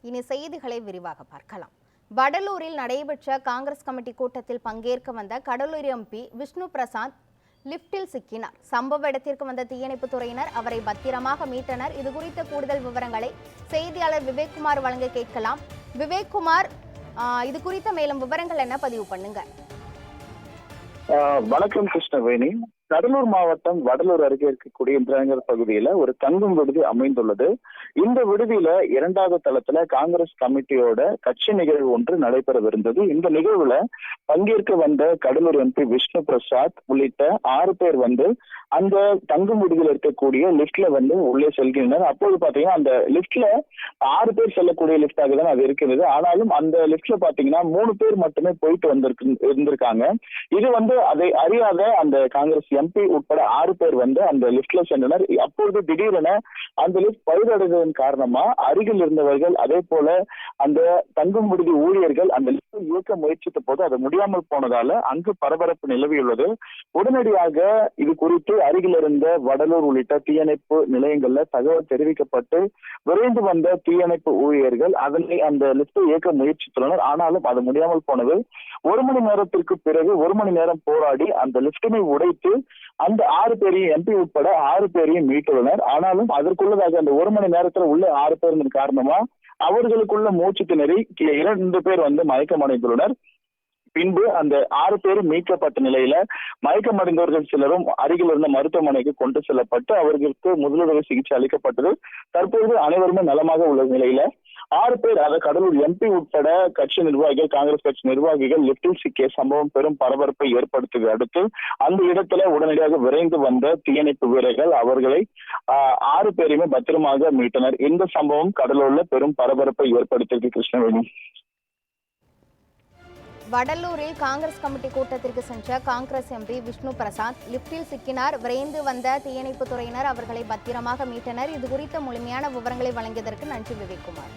இனி செய்திகளை விரிவாக பார்க்கலாம். வடலூரில் நடைபெற்ற காங்கிரஸ் கமிட்டி கூட்டத்தில் பங்கேற்க வந்த கடலூர் எம்பி விஷ்ணு பிரசாத் லிப்டில் சிக்கினார். சம்பவ இடத்திற்கு வந்த தீயணைப்புத் துறையினர் அவரை பத்திரமாக மீட்டனர். இது குறித்த கூடுதல் விவரங்களை செய்தியாளர் விவேக்குமார் வழங்க கேட்கலாம். விவேக்குமார், இது குறித்த மேலும் விவரங்கள் என்ன பதிவு பண்ணுங்க? வணக்கம் கிருஷ்ணவேணி. கடலூர் மாவட்டம் வடலூர் அருகே இருக்கக்கூடிய இந்திராநகர் பகுதியில ஒரு தங்கும் விடுதி அமைந்துள்ளது. இந்த விடுதியில 2வது தளத்துல காங்கிரஸ் கமிட்டியோட கட்சி நிகழ்வு ஒன்று நடைபெறவிருந்தது. இந்த நிகழ்வுல பங்கேற்க வந்த கடலூர் எம்பி விஷ்ணு பிரசாத் உள்ளிட்ட 6 பேர் அந்த தங்கும் விடுதியில் இருக்கக்கூடிய லிப்ட்ல உள்ளே செல்கின்றனர். அப்போது பாத்தீங்கன்னா அந்த லிப்ட்ல 6 பேர் செல்லக்கூடிய லிப்டாக தான் அது இருக்கிறது. ஆனாலும் அந்த லிப்ட்ல பாத்தீங்கன்னா 3 பேர் மட்டுமே போயிட்டு இருந்திருக்காங்க. இது அதை அறியாத அந்த காங்கிரஸ் எம்பி உட்பட 6 பேர் அந்த லிப்ட்ல சென்றனர். அப்பொழுது திடீரென அந்த லிப்ட் பழுதடைந்ததன் காரணமா அருகில் இருந்தவர்கள், அதே போல அந்த தங்கும் விடுதி ஊழியர்கள் அந்த லிப்டை இயக்க முயற்சித்த போது அது முடியாமல் போனதால அங்கு பரபரப்பு நிலவியுள்ளது. உடனடியாக இது குறித்து அருகில் இருந்த வடலூர் உள்ளிட்ட தீயணைப்பு நிலையங்கள்ல தகவல் தெரிவிக்கப்பட்டு விரைந்து வந்த தீயணைப்பு ஊழியர்கள் அதனை அந்த லிப்டை இயக்க முயற்சித்துள்ளனர். ஆனாலும் அது முடியாமல் போனது. 1 மணி நேரத்திற்கு பிறகு 1 மணி நேரம் போராடி அந்த லிப்டினை உடைத்து அந்த 6 பேரையும் எம்பி உட்பட 6 பேரையும் மீட்டுள்ளனர். ஆனாலும் அதற்குள்ளதாக அந்த 1 மணி நேரத்துல உள்ள 6 பேர் காரணமா அவர்களுக்குள்ள மூச்சு திணறி 2 பேர் மயக்கம் அடைந்துள்ளனர். பின்பு அந்த 6 பேரும் மீட்கப்பட்ட நிலையில மயக்கமடைந்தவர்கள் சிலரும் அருகில் இருந்த மருத்துவமனைக்கு கொண்டு செல்லப்பட்டு அவர்களுக்கு முதலுதவி சிகிச்சை அளிக்கப்பட்டது. தற்போது அனைவருமே நலமாக உள்ள நிலையில 6 பேர், அதாவது கடலூர் எம்பி உட்பட கட்சி நிர்வாகிகள், காங்கிரஸ் கட்சி நிர்வாகிகள் லிப்டில் சிக்கிய சம்பவம் பெரும் பரபரப்பை ஏற்படுத்தியதை அடுத்து அந்த இடத்துல உடனடியாக விரைந்து வந்த தீயணைப்பு வீரர்கள் அவர்களை 6 பேரையுமே பத்திரமாக மீட்டனர். இந்த சம்பவம் கடலூர்ல பெரும் பரபரப்பை ஏற்படுத்தியது. கிருஷ்ணவேணி. வடலூரில் காங்கிரஸ் கமிட்டி கூட்டத்திற்கு சென்ற காங்கிரஸ் எம்பி விஷ்ணு பிரசாத் லிப்டில் சிக்கினார். விரைந்து வந்த தீயணைப்பு துறையினர் அவர்களை பத்திரமாக மீட்டனர். இது குறித்த முழுமையான விவரங்களை வழங்கியதற்கு நன்றி விவேக்குமார்.